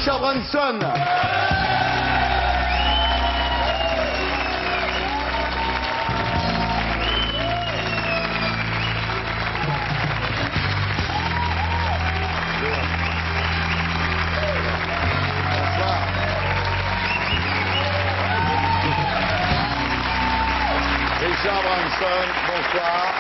Richard Branson. Richard Branson, bonsoir.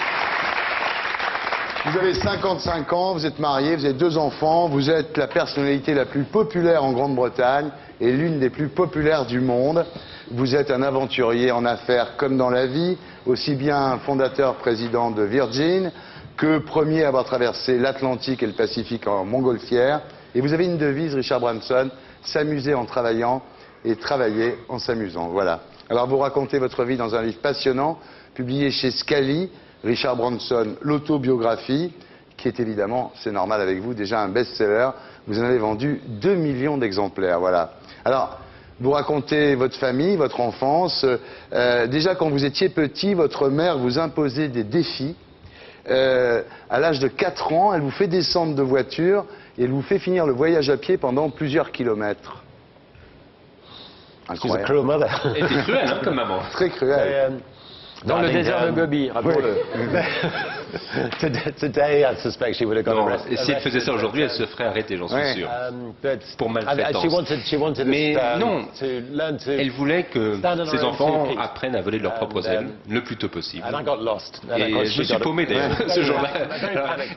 Vous avez 55 ans, vous êtes marié, vous avez 2 enfants, vous êtes la personnalité la plus populaire en Grande-Bretagne et l'une des plus populaires du monde. Vous êtes un aventurier en affaires comme dans la vie, aussi bien fondateur président de Virgin que premier à avoir traversé l'Atlantique et le Pacifique en montgolfière. Et vous avez une devise, Richard Branson, s'amuser en travaillant et travailler en s'amusant. Voilà. Alors vous racontez votre vie dans un livre passionnant, publié chez Scali, Richard Branson, l'autobiographie, qui est évidemment, c'est normal avec vous, déjà un best-seller. Vous en avez vendu 2 millions d'exemplaires, voilà. Alors, vous racontez votre famille, votre enfance. Déjà, quand vous étiez petit, votre mère vous imposait des défis. À l'âge de 4 ans, elle vous fait descendre de voiture et elle vous fait finir le voyage à pied pendant plusieurs kilomètres. She's a cruel mother. Elle était cruelle, hein, comme maman. Très cruel. Dans le désert de Gobi, rappelons-le. Today, I suspect she would have gone arrested. Et si elle faisait ça aujourd'hui, elle se ferait arrêter, j'en suis sûr. Pour maltraitance. Mais non, elle voulait que ses enfants apprennent à voler de leurs propres ailes le plus tôt possible. Et je me suis paumé d'ailleurs ce jour-là.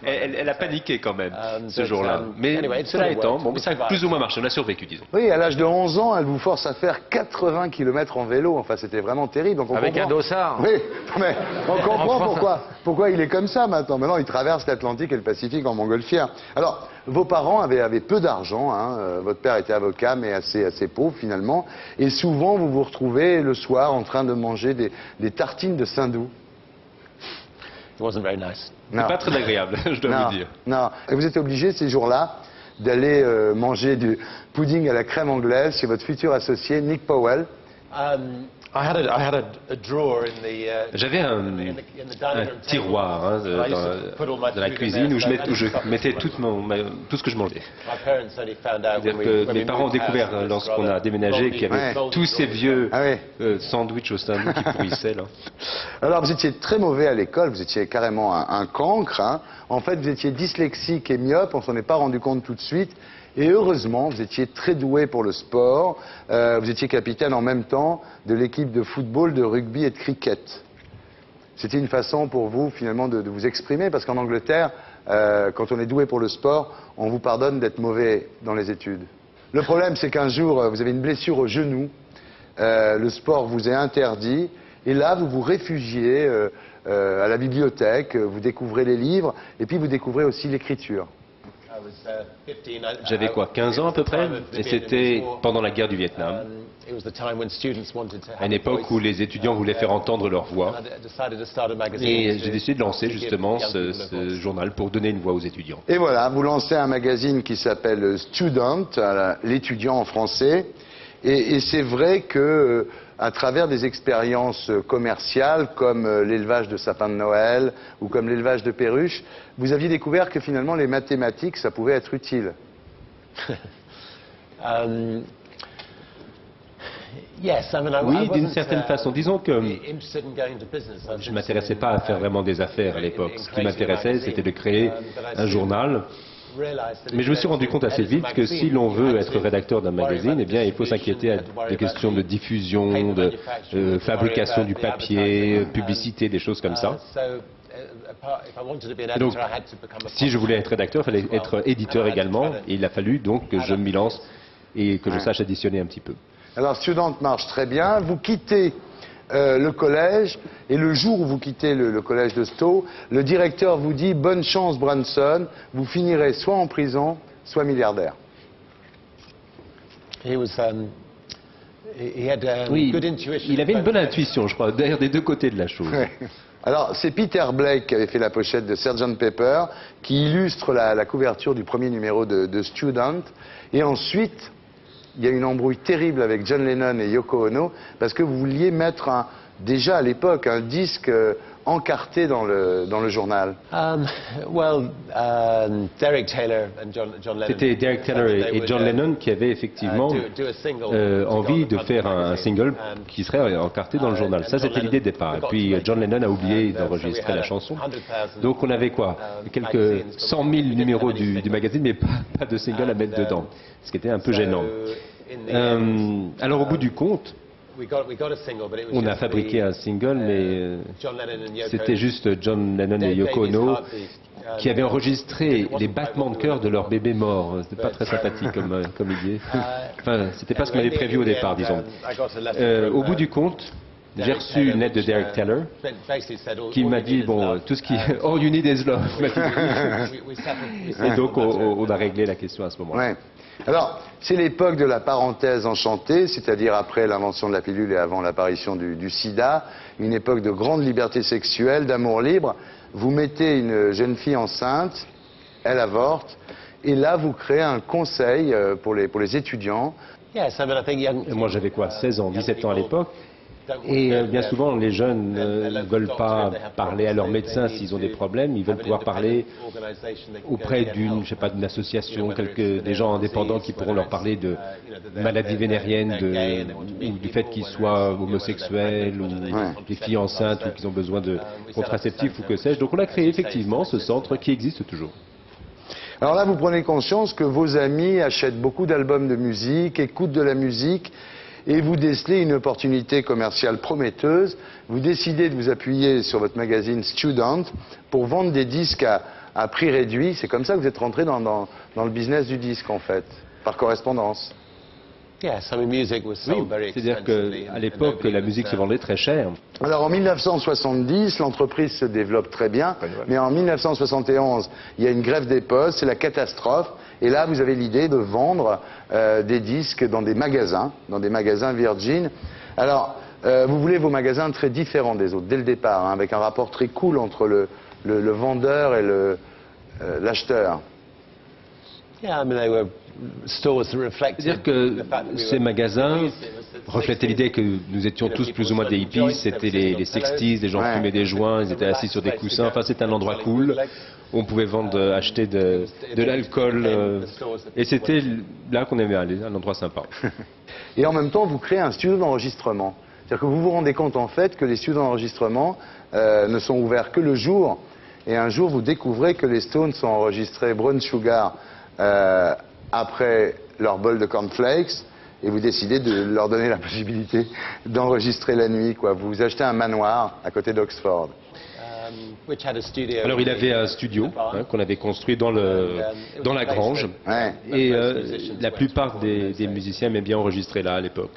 Elle a paniqué quand même ce jour-là. Mais cela étant, bon, ça a plus ou moins marché, on a survécu, disons. Oui, à l'âge de 11 ans, elle vous force à faire 80 km en vélo. Enfin, c'était vraiment terrible. Donc, avec un dossard. Oui, mais on comprend pourquoi il est comme ça maintenant. Maintenant, il traverse l'Atlantique et le Pacifique en montgolfière. Alors, vos parents avaient peu d'argent. Hein. Votre père était avocat, mais assez pauvre finalement. Et souvent, vous vous retrouvez le soir en train de manger des tartines de Saint-Doux. It wasn't very nice. C'est pas très agréable, je dois vous dire. Non, et vous êtes obligé ces jours-là d'aller manger du pudding à la crème anglaise chez votre futur associé, Nick Powell. J'avais un tiroir hein, dans la cuisine où je mettais tout ce que je mangeais. C'est-à-dire que mes parents ont découvert lorsqu'on a déménagé qu'il y avait tous ces vieux sandwichs au Saint-Doux qui pourrissaient là. Alors vous étiez très mauvais à l'école, vous étiez carrément un cancre. Hein. En fait vous étiez dyslexique et myope, on s'en est pas rendu compte tout de suite. Et heureusement, vous étiez très doué pour le sport. Vous étiez capitaine en même temps de l'équipe de football, de rugby et de cricket. C'était une façon pour vous, finalement, de vous exprimer. Parce qu'en Angleterre, quand on est doué pour le sport, on vous pardonne d'être mauvais dans les études. Le problème, c'est qu'un jour, vous avez une blessure au genou. Le sport vous est interdit. Et là, vous vous réfugiez à la bibliothèque. Vous découvrez les livres. Et puis, vous découvrez aussi l'écriture. J'avais quoi, 15 ans à peu près? Et c'était pendant la guerre du Vietnam. À une époque où les étudiants voulaient faire entendre leur voix. Et j'ai décidé de lancer justement ce journal pour donner une voix aux étudiants. Et voilà, vous lancez un magazine qui s'appelle Student, l'étudiant en français. Et c'est vrai que à travers des expériences commerciales comme l'élevage de sapins de Noël ou comme l'élevage de perruches, vous aviez découvert que finalement les mathématiques, ça pouvait être utile. Oui, d'une certaine façon. Disons que je ne m'intéressais pas à faire vraiment des affaires à l'époque. Ce qui m'intéressait, c'était de créer un journal. Mais je me suis rendu compte assez vite que si l'on veut être rédacteur d'un magazine, eh bien, il faut s'inquiéter des questions de diffusion, de fabrication du papier, publicité, des choses comme ça. Et donc, si je voulais être rédacteur, il fallait être éditeur également. Et il a fallu donc que je m'y lance et que je sache additionner un petit peu. Alors, Student marche très bien. Vous quittez le collège, et le jour où vous quittez le collège de Stowe, le directeur vous dit « Bonne chance, Branson, vous finirez soit en prison, soit milliardaire ». Oui, il avait une bonne intuition, je crois, derrière des deux côtés de la chose. Ouais. Alors, c'est Peter Blake qui avait fait la pochette de Sgt Pepper, qui illustre la couverture du premier numéro de Student, et ensuite... il y a une embrouille terrible avec John Lennon et Yoko Ono parce que vous vouliez mettre déjà à l'époque un disque encarté dans le journal? C'était Derek Taylor et John Lennon qui avaient effectivement envie de faire un single qui serait encarté dans le journal. Ça, c'était l'idée de départ. Et puis John Lennon a oublié d'enregistrer la chanson. Donc on avait quoi? Quelques 100 000 numéros du magazine, mais pas de single à mettre dedans. Ce qui était un peu gênant. Alors au bout du compte, on a fabriqué un single, mais c'était juste John Lennon et Yoko Ono qui avaient enregistré les battements de cœur de leur bébé mort. C'était pas très sympathique comme idée. Enfin, c'était pas ce qu'on avait prévu au départ, disons. Au bout du compte, j'ai reçu une lettre de Derek Taylor qui m'a dit, bon, tout ce qui... Oh, you need is love. Et donc, on a réglé la question à ce moment-là. Ouais. Alors, c'est l'époque de la parenthèse enchantée, c'est-à-dire après l'invention de la pilule et avant l'apparition du sida, une époque de grande liberté sexuelle, d'amour libre. Vous mettez une jeune fille enceinte, elle avorte, et là, vous créez un conseil pour les étudiants. Moi, j'avais quoi, 16 ans, 17 ans à l'époque. Et bien souvent, les jeunes ne veulent pas parler à leur médecin s'ils ont des problèmes. Ils veulent pouvoir parler auprès d'une, je sais pas, d'une association, des gens indépendants qui pourront leur parler de maladies vénériennes, ou du fait qu'ils soient homosexuels, ou des filles enceintes, ou qu'ils ont besoin de contraceptifs, ou que sais-je. Donc on a créé effectivement ce centre qui existe toujours. Alors là, vous prenez conscience que vos amis achètent beaucoup d'albums de musique, écoutent de la musique, et vous décelez une opportunité commerciale prometteuse. Vous décidez de vous appuyer sur votre magazine Student pour vendre des disques à prix réduit. C'est comme ça que vous êtes rentré dans le business du disque, en fait, par correspondance. Oui, c'est-à-dire qu'à l'époque, la musique se vendait très cher. Alors en 1970, l'entreprise se développe très bien, mais en 1971, il y a une grève des postes, c'est la catastrophe. Et là, vous avez l'idée de vendre des disques dans des magasins Virgin. Alors, vous voulez vos magasins très différents des autres, dès le départ, hein, avec un rapport très cool entre le vendeur et l'acheteur. C'est-à-dire que ces magasins reflétaient l'idée que nous étions tous plus ou moins des hippies, c'était les 60s, des gens fumaient des joints, ils étaient assis sur des coussins, enfin c'était un endroit cool. On pouvait acheter de l'alcool, et c'était là qu'on aimait aller, un endroit sympa. Et en même temps, vous créez un studio d'enregistrement. C'est-à-dire que vous vous rendez compte en fait que les studios d'enregistrement ne sont ouverts que le jour, et un jour vous découvrez que les Stones ont enregistré Brown Sugar après leur bol de cornflakes, et vous décidez de leur donner la possibilité d'enregistrer la nuit, quoi. Vous achetez un manoir à côté d'Oxford. Alors il avait un studio qu'on avait construit dans la grange, et la plupart des musiciens aimaient bien enregistrer là à l'époque.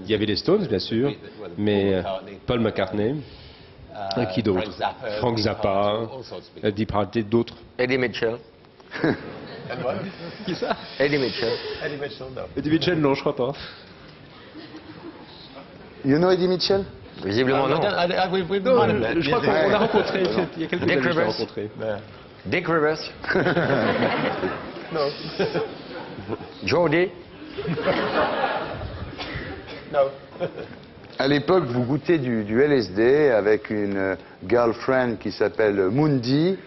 Il y avait les Stones bien sûr, mais Paul McCartney, qui d'autre? Frank Zappa, Deep Hearted, d'autres. Eddie Mitchell. Qui ça? Eddie Mitchell. Eddie Mitchell, non, je crois pas. You know Eddie Mitchell? Visiblement non. Je crois qu'on l'a rencontré, il y a quelques années que je l'ai rencontré. Dick Rivers. Non. Jody. Non. À l'époque, vous goûtez du LSD avec une girlfriend qui s'appelle Mundi.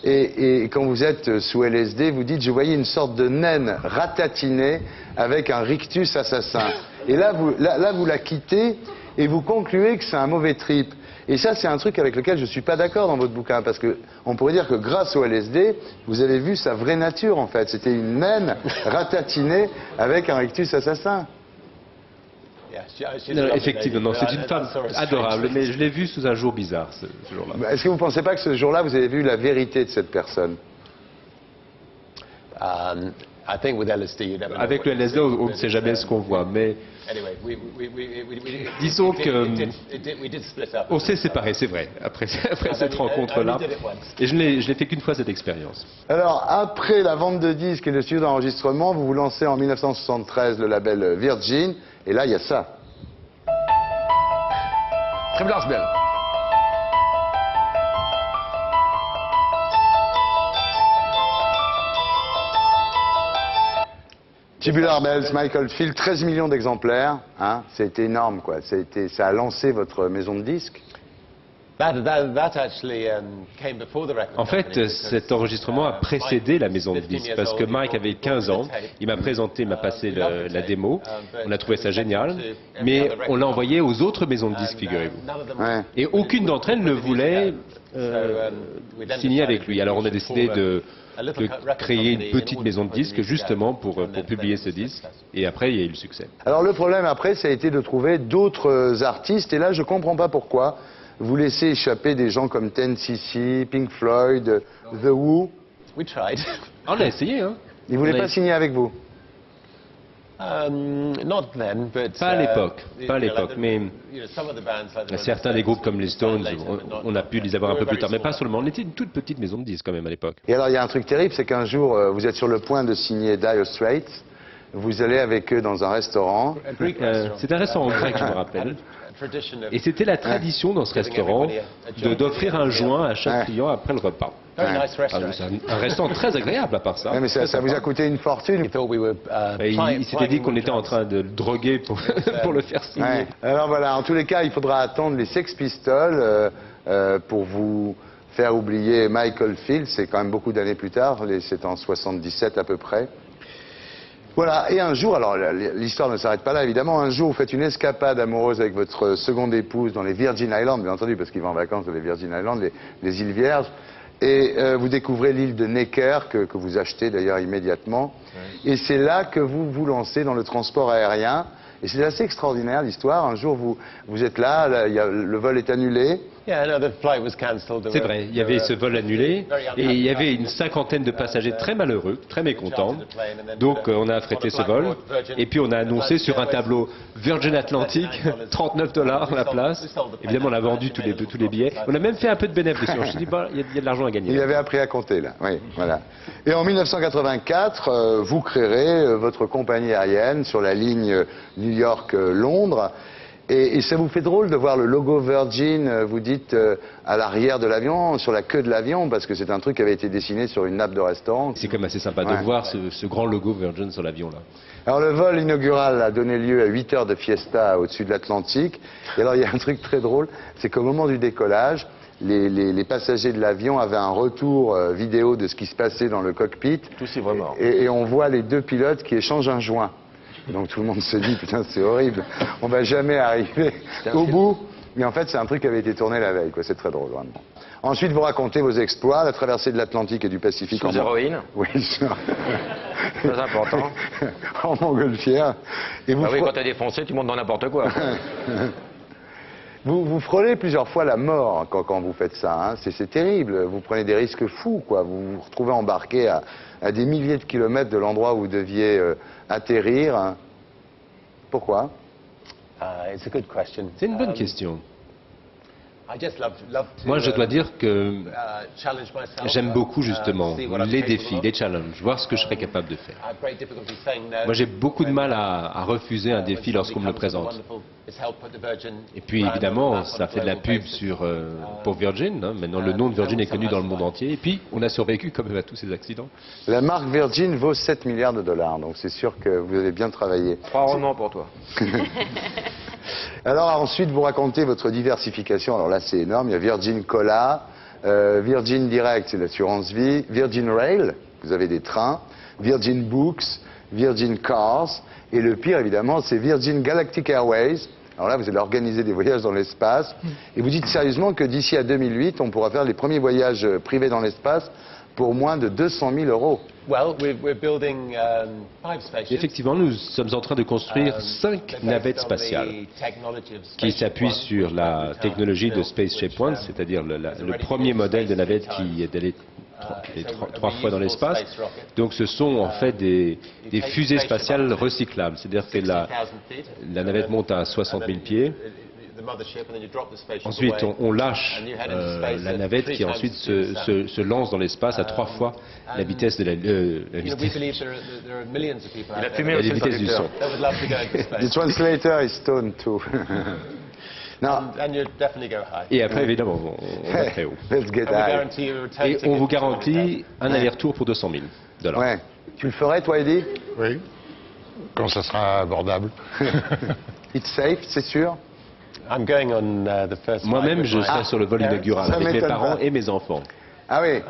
Et quand vous êtes sous LSD, vous dites, je voyais une sorte de naine ratatinée avec un rictus assassin. Et là, vous la quittez et vous concluez que c'est un mauvais trip. Et ça, c'est un truc avec lequel je ne suis pas d'accord dans votre bouquin, parce qu'on pourrait dire que grâce au LSD, vous avez vu sa vraie nature, en fait. C'était une naine ratatinée avec un rictus assassin. Non, effectivement, non, c'est une femme adorable, mais je l'ai vue sous un jour bizarre, ce jour-là. Est-ce que vous ne pensez pas que ce jour-là, vous avez vu la vérité de cette personne? Avec le LSD, on ne sait jamais ce qu'on voit, mais disons que on s'est séparés, c'est vrai, après cette rencontre-là, et je n'ai fait qu'une fois cette expérience. Alors, après la vente de disques et le studio d'enregistrement, vous vous lancez en 1973 le label Virgin, et là, il y a ça. Tubular Bells. Tubular Bells, Michael Field, 13 millions d'exemplaires, hein, c'était énorme, quoi. Ça a lancé votre maison de disques. En fait, cet enregistrement a précédé la maison de disques parce que Mike avait 15 ans, il m'a présenté, il m'a passé la démo, on a trouvé ça génial, mais on l'a envoyé aux autres maisons de disques, figurez-vous. Ouais. Et aucune d'entre elles ne voulait signer avec lui. Alors on a décidé de créer une petite maison de disques justement pour publier ce disque, et après il y a eu le succès. Alors le problème après, ça a été de trouver d'autres artistes, et là je comprends pas pourquoi vous laissez échapper des gens comme 10cc, Pink Floyd, The Who. On a essayé, hein. Ils voulaient pas signer avec vous. Pas à l'époque, mais certains des groupes comme les Stones, on a pu les avoir un peu plus tard, mais pas seulement. On était une toute petite maison de disques quand même à l'époque. Et alors il y a un truc terrible, c'est qu'un jour vous êtes sur le point de signer Dire Straits, vous allez avec eux dans un restaurant. C'est un restaurant grec, je me rappelle. Et c'était la tradition dans ce restaurant d'offrir un joint à chaque client après le repas. C'est un restaurant très agréable à part ça. Ouais, mais ça vous a coûté une fortune. Il s'était dit qu'on était en train de le droguer pour le faire signer. Ouais. Alors voilà, en tous les cas, il faudra attendre les Sex Pistols pour vous faire oublier Michael Field. C'est quand même beaucoup d'années plus tard, c'est en 77 à peu près. Voilà, et un jour, alors l'histoire ne s'arrête pas là évidemment, un jour vous faites une escapade amoureuse avec votre seconde épouse dans les Virgin Islands, bien entendu, parce qu'il va en vacances dans les Virgin Islands, les îles Vierges, et vous découvrez l'île de Necker, que vous achetez d'ailleurs immédiatement, et c'est là que vous vous lancez dans le transport aérien, et c'est assez extraordinaire l'histoire, un jour vous êtes là, le vol est annulé. C'est vrai, il y avait ce vol annulé et il y avait une cinquantaine de passagers très malheureux, très mécontents. Donc on a affrété ce vol et puis on a annoncé sur un tableau Virgin Atlantic, $39 la place. Évidemment on a vendu tous les billets. On a même fait un peu de bénéfice dessus. Je me suis dit, bah, il y a de l'argent à gagner. Il y avait appris à compter là, oui, voilà. Et en 1984, vous créerez votre compagnie aérienne sur la ligne New York-Londres. Et ça vous fait drôle de voir le logo Virgin, vous dites, à l'arrière de l'avion, sur la queue de l'avion, parce que c'est un truc qui avait été dessiné sur une nappe de restaurant. C'est quand même assez sympa de voir ce grand logo Virgin sur l'avion là. Alors le vol inaugural a donné lieu à 8 heures de fiesta au-dessus de l'Atlantique. Et alors il y a un truc très drôle, c'est qu'au moment du décollage, les passagers de l'avion avaient un retour vidéo de ce qui se passait dans le cockpit. Et on voit les deux pilotes qui échangent un joint. Donc tout le monde se dit, putain, c'est horrible, on va jamais arriver au bout. Mais en fait, c'est un truc qui avait été tourné la veille, quoi. C'est très drôle, vraiment. Ensuite, vous racontez vos exploits, la traversée de l'Atlantique et du Pacifique. Sous héroïne. Oui, très important. En montgolfière. Et vous oui, quand t'es défoncé, tu montes dans n'importe quoi. Vous frôlez plusieurs fois la mort quand vous faites ça. Hein. C'est terrible. Vous prenez des risques fous, quoi. Vous vous retrouvez embarqué à des milliers de kilomètres de l'endroit où vous deviez atterrir. Hein. Pourquoi? C'est une bonne question. Moi, je dois dire que j'aime beaucoup justement les défis, les challenges, voir ce que je serais capable de faire. Moi, j'ai beaucoup de mal à refuser un défi lorsqu'on me le présente. Et puis, évidemment, ça fait de la pub pour Virgin. Hein. Maintenant, le nom de Virgin est connu dans le monde entier. Et puis, on a survécu quand même à tous ces accidents. La marque Virgin vaut 7 milliards de dollars. Donc, c'est sûr que vous avez bien travaillé. 3 romans pour toi. Alors ensuite, vous racontez votre diversification. Alors là, c'est énorme. Il y a Virgin Cola, Virgin Direct, c'est l'assurance vie, Virgin Rail, vous avez des trains, Virgin Books, Virgin Cars, et le pire, évidemment, c'est Virgin Galactic Airways. Alors là, vous allez organiser des voyages dans l'espace. Et vous dites sérieusement que d'ici à 2008, on pourra faire les premiers voyages privés dans l'espace pour moins de 200 000 €. Effectivement, nous sommes en train de construire 5 navettes spatiales qui s'appuient sur la technologie de Spaceship One, c'est-à-dire le premier modèle de navette qui est allé 3 fois dans l'espace. Donc ce sont en fait des fusées spatiales recyclables, c'est-à-dire que la navette monte à 60 000 pieds. Ensuite, on lâche la navette qui ensuite se lance dans l'espace à 3 fois la vitesse de la vitesse du son. The translator is stoned too. Non. Et après, évidemment, on va très haut. Let's get high. Et on vous garantit un aller-retour pour 200 000 $. Ouais. Tu le ferais, toi, Eddie? Oui. Quand ça sera abordable. It's safe, c'est sûr? Moi-même, je serai sur le vol inaugural Ça avec mes m'étonne parents pas. et mes enfants. Ah oui.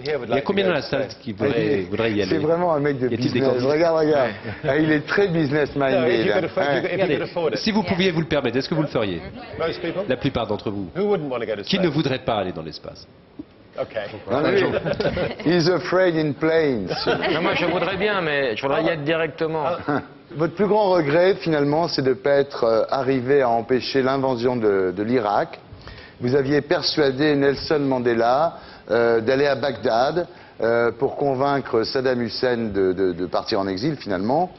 Il y a combien dans la salle qui voudraient y aller? C'est vraiment un mec de Y a-t-il des business. candidats? Regarde. Ah, il est très business-minded. hein. Ouais. Regardez, si vous pouviez vous le permettre, est-ce que vous le feriez? La plupart d'entre vous. Qui ne voudrait pas aller dans l'espace? Non, mais he's afraid in planes. Non, moi, je voudrais bien, mais je voudrais y être directement. Votre plus grand regret, finalement, c'est de ne pas être arrivé à empêcher l'invasion de l'Irak. Vous aviez persuadé Nelson Mandela d'aller à Bagdad pour convaincre Saddam Hussein de partir en exil, finalement.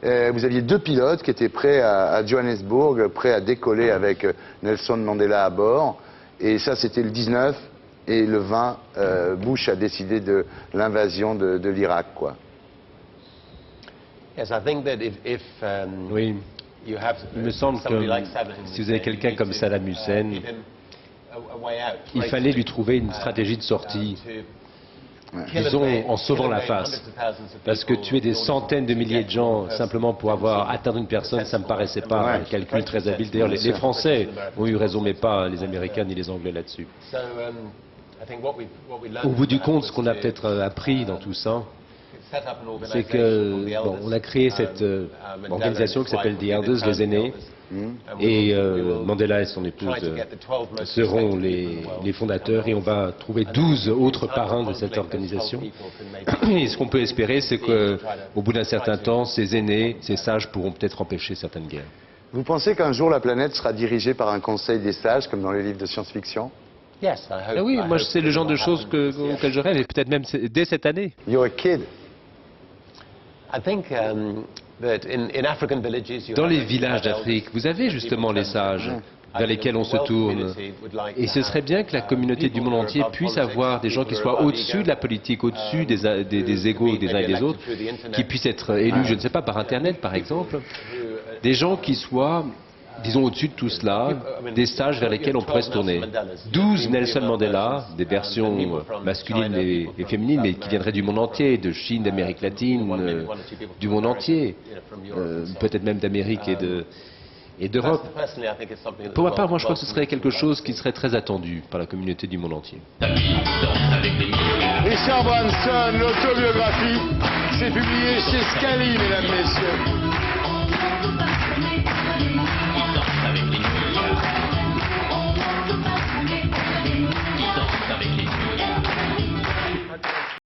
Vous aviez 2 pilotes qui étaient prêts à Johannesburg, prêts à décoller avec Nelson Mandela à bord. Et ça, c'était le 19. Et le 20, Bush a décidé de l'invasion de l'Irak, quoi. Oui. Il me semble que si vous avez quelqu'un comme Saddam Hussein, il fallait lui trouver une stratégie de sortie, disons en sauvant la face. Parce que tuer des centaines de milliers de gens simplement pour avoir atteint une personne, ça ne me paraissait pas un calcul très habile. D'ailleurs, les Français ont eu raison, mais pas les Américains ni les Anglais là-dessus. Au bout du compte, ce qu'on a peut-être appris dans tout ça, c'est que on a créé cette organisation qui s'appelle The Elders, les aînés, et Mandela et son épouse seront les fondateurs, et on va trouver 12 autres parrains de cette organisation. Et ce qu'on peut espérer, c'est qu'au bout d'un certain temps, ces aînés, ces sages pourront peut-être empêcher certaines guerres. Vous pensez qu'un jour la planète sera dirigée par un conseil des sages, comme dans les livres de science-fiction? Oui, moi c'est le genre de choses auxquelles je rêve, et peut-être même dès cette année. You're a kid. Dans les villages d'Afrique, vous avez justement les sages vers lesquels on se tourne. Et ce serait bien que la communauté du monde entier puisse avoir des gens qui soient au-dessus de la politique, au-dessus des égos des uns et des autres, qui puissent être élus, je ne sais pas, par Internet par exemple. Des gens qui soient, disons, au-dessus de tout cela, des sages vers lesquels on pourrait se tourner. 12 Nelson Mandela, des versions masculines et féminines, mais qui viendraient du monde entier, de Chine, d'Amérique latine, du monde entier, peut-être même d'Amérique et d'Europe. Pour ma part, moi je crois que ce serait quelque chose qui serait très attendu par la communauté du monde entier. Richard Branson, l'autobiographie, c'est publié chez Scali, mesdames, messieurs.